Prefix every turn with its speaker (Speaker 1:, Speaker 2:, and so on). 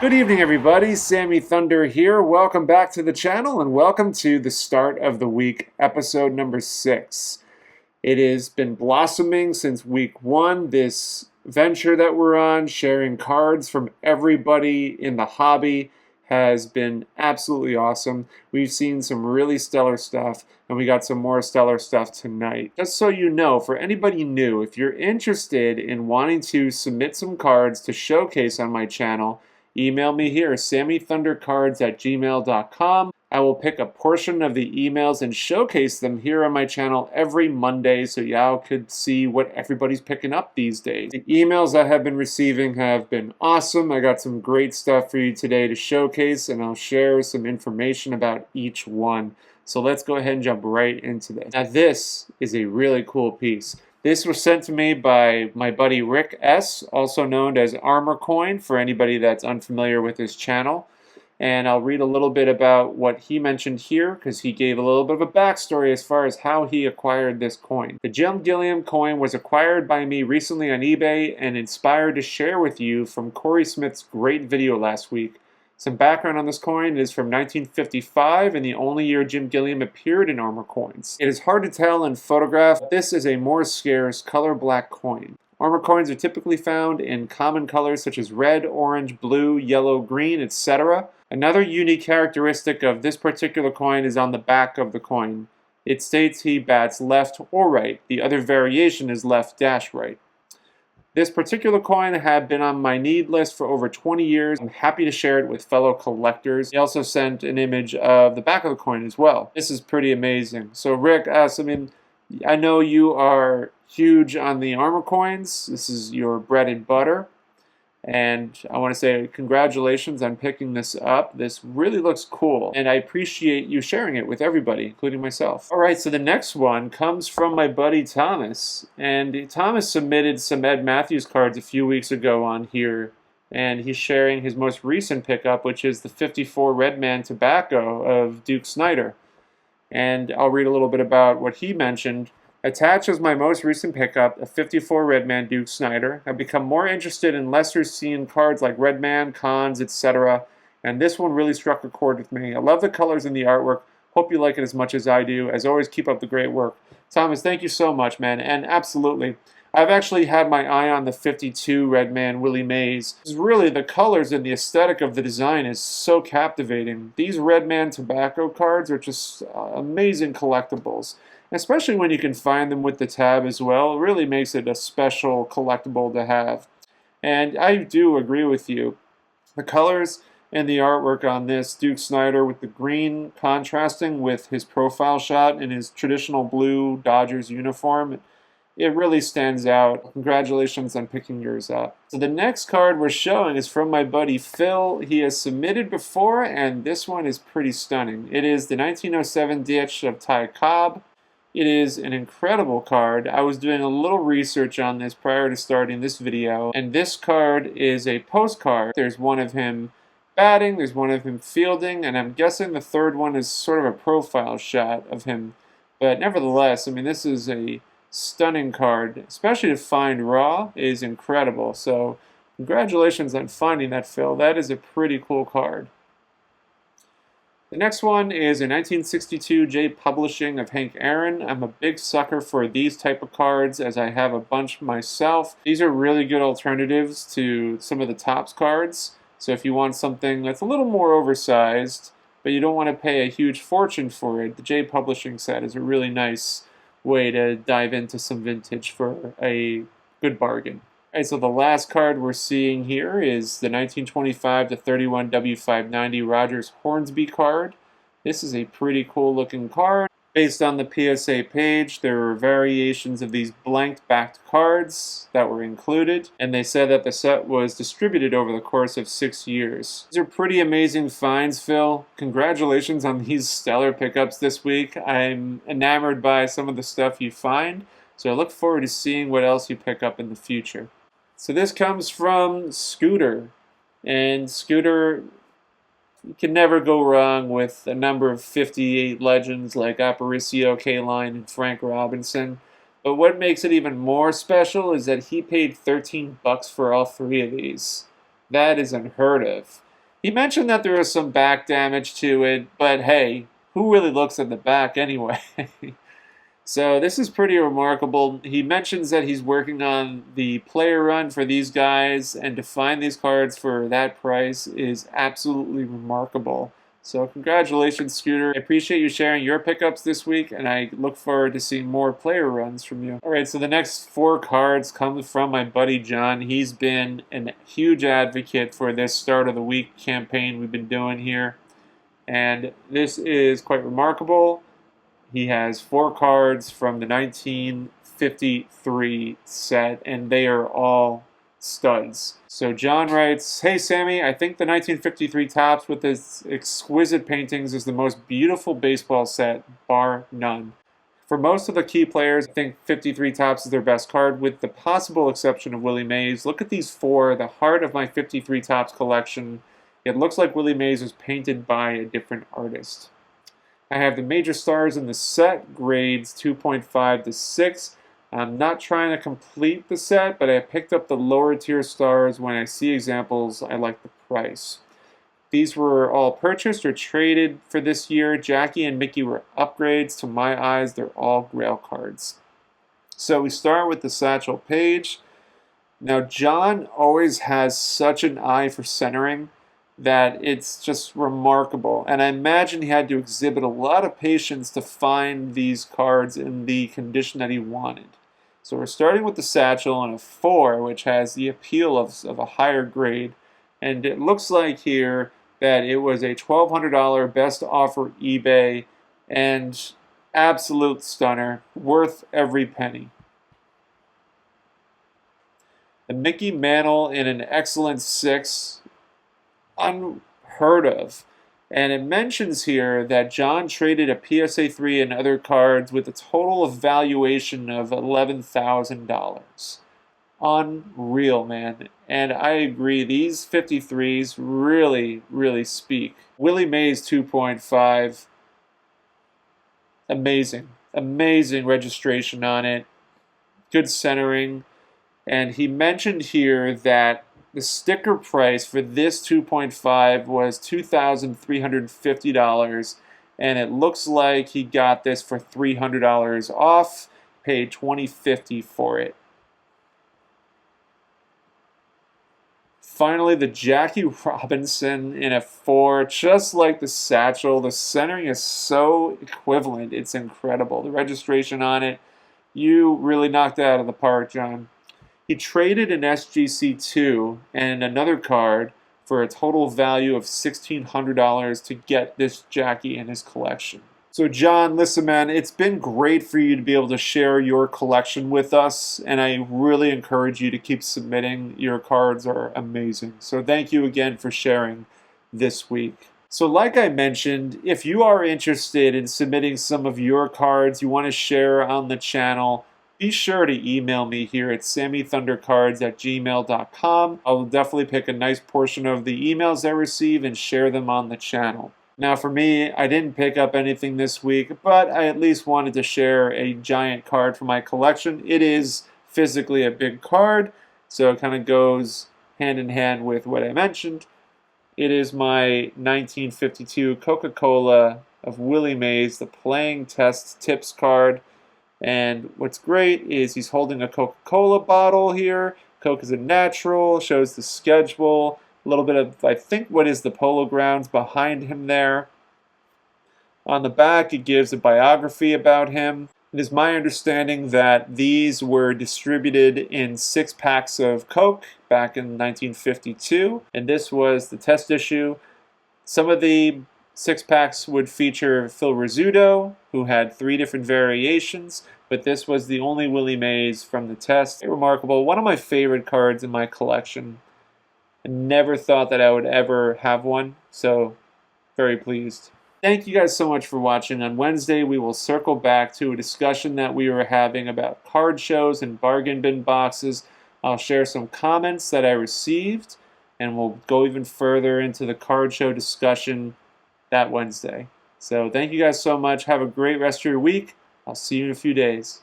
Speaker 1: Good evening, everybody. Sammy Thunder here. Welcome back to the channel and welcome to the start of the week, episode number 6. It has been blossoming since week 1, this venture that we're on, sharing cards from everybody in the hobby has been absolutely awesome. We've seen some really stellar stuff, and we got some more stellar stuff tonight. Just so you know, for anybody new, if you're interested in wanting to submit some cards to showcase on my channel, email me here, sammythundercards@gmail.com. I will pick a portion of the emails and showcase them here on my channel every Monday so y'all could see what everybody's picking up these days. The emails I have been receiving have been awesome. I got some great stuff for you today to showcase, and I'll share some information about each one. So let's go ahead and jump right into this. Now this is a really cool piece. This was sent to me by my buddy Rick S., also known as Armor Coin, for anybody that's unfamiliar with his channel. And I'll read a little bit about what he mentioned here, because he gave a little bit of a backstory as far as how he acquired this coin. The Jim Gilliam coin was acquired by me recently on eBay and inspired to share with you from Corey Smith's great video last week. Some background on this coin is from 1955 and the only year Jim Gilliam appeared in Armor Coins. It is hard to tell in photograph, but this is a more scarce color black coin. Armor coins are typically found in common colors such as red, orange, blue, yellow, green, etc. Another unique characteristic of this particular coin is on the back of the coin. It states he bats left or right. The other variation is left-right. This particular coin had been on my need list for over 20 years. I'm happy to share it with fellow collectors. He also sent an image of the back of the coin as well. This is pretty amazing. So Rick asks, I know you are huge on the Armor coins. This is your bread and butter. And I want to say congratulations on picking this up. This really looks cool, and I appreciate you sharing it with everybody, including myself. All right, so the next one comes from my buddy Thomas, and Thomas submitted some Ed Matthews cards a few weeks ago on here, and he's sharing his most recent pickup, which is the 54 Redman Tobacco of Duke Snider. And I'll read a little bit about what he mentioned. Attached is my most recent pickup, a 54 Redman Duke Snider. I've become more interested in lesser seen cards like Redman, Cons, etc. And this one really struck a chord with me. I love the colors and the artwork. Hope you like it as much as I do. As always, keep up the great work. Thomas, thank you so much, man. And absolutely, I've actually had my eye on the 52 Redman Willie Mays. Really, the colors and the aesthetic of the design is so captivating. These Redman Tobacco cards are just amazing collectibles. Especially when you can find them with the tab as well. It really makes it a special collectible to have. And I do agree with you. The colors and the artwork on this Duke Snider with the green contrasting with his profile shot in his traditional blue Dodgers uniform, it really stands out. Congratulations on picking yours up. So the next card we're showing is from my buddy Phil. He has submitted before, and this one is pretty stunning. It is the 1907 Ditch of Ty Cobb. It is an incredible card. I was doing a little research on this prior to starting this video, and this card is a postcard. There's one of him batting, there's one of him fielding, and I'm guessing the third one is sort of a profile shot of him. But nevertheless, this is a stunning card, especially to find raw is incredible. So congratulations on finding that, Phil. That is a pretty cool card. The next one is a 1962 J Publishing of Hank Aaron. I'm a big sucker for these type of cards, as I have a bunch myself. These are really good alternatives to some of the Topps cards. So if you want something that's a little more oversized, but you don't want to pay a huge fortune for it, the J Publishing set is a really nice way to dive into some vintage for a good bargain. Alright, so the last card we're seeing here is the 1925 to 31 W590 Rogers Hornsby card. This is a pretty cool looking card. Based on the PSA page, there were variations of these blanked backed cards that were included, and they said that the set was distributed over the course of 6 years. These are pretty amazing finds, Phil. Congratulations on these stellar pickups this week. I'm enamored by some of the stuff you find, so I look forward to seeing what else you pick up in the future. So this comes from Scooter, and Scooter, you can never go wrong with a number of 58 legends like Aparicio, K-Line, and Frank Robinson. But what makes it even more special is that he paid $13 for all 3 of these. That is unheard of. He mentioned that there is some back damage to it, but hey, who really looks at the back anyway? So this is pretty remarkable. He mentions that he's working on the player run for these guys, and to find these cards for that price is absolutely remarkable. So congratulations, Scooter. I appreciate you sharing your pickups this week, and I look forward to seeing more player runs from you. All right, so the next 4 cards come from my buddy John. He's been a huge advocate for this start of the week campaign we've been doing here, and this is quite remarkable. He has 4 cards from the 1953 set, and they are all studs. So John writes, "Hey Sammy, I think the 1953 Topps with its exquisite paintings is the most beautiful baseball set, bar none. For most of the key players, I think 53 Topps is their best card, with the possible exception of Willie Mays. Look at these 4, the heart of my 53 Topps collection. It looks like Willie Mays was painted by a different artist. I have the major stars in the set, grades 2.5 to 6. I'm not trying to complete the set, but I picked up the lower tier stars when I see examples. I like the price. These were all purchased or traded for this year. Jackie and Mickey were upgrades. To my eyes, they're all grail cards." So we start with the Satchel Paige. Now, John always has such an eye for centering that it's just remarkable. And I imagine he had to exhibit a lot of patience to find these cards in the condition that he wanted. So we're starting with the Satchel on a 4, which has the appeal of a higher grade. And it looks like here that it was a $1,200 best offer eBay, and absolute stunner, worth every penny. The Mickey Mantle in an excellent 6, unheard of. And it mentions here that John traded a PSA 3 and other cards with a total valuation of $11,000. Unreal, man. And I agree, these 53s really, really speak. Willie Mays 2.5, amazing. Amazing registration on it. Good centering. And he mentioned here that the sticker price for this 2.5 was $2,350, and it looks like he got this for $300 off, paid $2,050 for it. Finally, the Jackie Robinson in a 4, just like the Satchel. The centering is so equivalent, it's incredible. The registration on it, you really knocked it out of the park, John. He traded an SGC2 and another card for a total value of $1,600 to get this Jackie in his collection. So John, listen man, it's been great for you to be able to share your collection with us, and I really encourage you to keep submitting. Your cards are amazing. So thank you again for sharing this week. So like I mentioned, if you are interested in submitting some of your cards you want to share on the channel, be sure to email me here at sammythundercards@gmail.com. I will definitely pick a nice portion of the emails I receive and share them on the channel. Now for me, I didn't pick up anything this week, but I at least wanted to share a giant card from my collection. It is physically a big card, so it kind of goes hand in hand with what I mentioned. It is my 1952 Coca-Cola of Willie Mays, the Playing Test Tips card. And what's great is he's holding a Coca-Cola bottle here. Coke is a natural, shows the schedule, a little bit of, I think, what is the Polo Grounds behind him there. On the back, it gives a biography about him. It is my understanding that these were distributed in 6 packs of Coke back in 1952, and this was the test issue. Some of the 6 packs would feature Phil Rizzuto, who had 3 different variations, but this was the only Willie Mays from the test. Remarkable. One of my favorite cards in my collection. I never thought that I would ever have one, so very pleased. Thank you guys so much for watching. On Wednesday, we will circle back to a discussion that we were having about card shows and bargain bin boxes. I'll share some comments that I received, and we'll go even further into the card show discussion that Wednesday. So thank you guys so much. Have a great rest of your week. I'll see you in a few days.